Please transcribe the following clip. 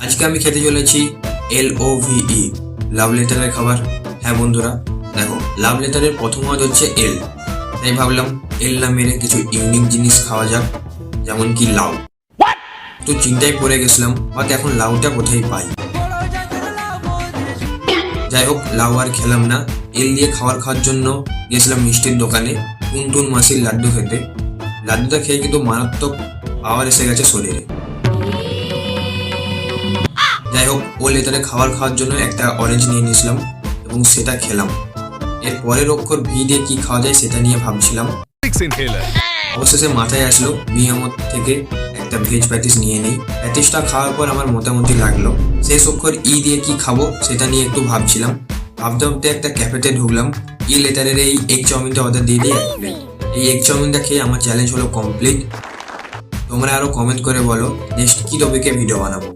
আজকে আমি খেতে চলেছি LOVE, লাভ লেটারের খাবার। হ্যাঁ বন্ধুরা, দেখো লাভ লেটারের প্রথম ওয়ার্ড হচ্ছে এল, তাই ভাবলাম এল না মেরে কিছু ইউনিক জিনিস খাওয়া যাক, যেমন কি লাউ। তো চিন্তায় পড়ে গেছিলাম, বাট এখন লাউটা কোথায় পাই। যাই হোক, লাউ আর খেলাম না, এল দিয়ে খাওয়ার জন্য গেছিলাম মিষ্টির দোকানে টুনটুন মাসির লাড্ডু খেতে। লাড্ডুটা খেয়ে কিন্তু মারাত্মক পাওয়ার এসে গেছে শরীরে। যাই হোক, ও লেটারে খাওয়ার জন্য একটা অরেঞ্জ নিয়ে নিয়েছিলাম এবং সেটা খেলাম। এর পরের অক্ষর ভি দিয়ে কি খাওয়া যায় সেটা নিয়ে ভাবছিলাম। অবশেষে মাথায় আসলো মিয়ামত থেকে একটা ভেজ প্যাটিস নিয়ে নিই। প্যাটিসটা খাওয়ার পর আমার মোটামুটি লাগলো। শেষ অক্ষর ই দিয়ে কি খাবো সেটা নিয়ে একটু ভাবছিলাম। ভাবতে ভাবতে একটা ক্যাফেতে ঢুকলাম। ই লেটারের এই এগ চাউমিনটা অর্ডার দিয়ে দিয়ে এই এগ চাউমিনটা খেয়ে আমার চ্যালেঞ্জ হলো কমপ্লিট। তোমরা আরো কমেন্ট করে বলো নেক্সট কি টপিকে ভিডিও বানাবো।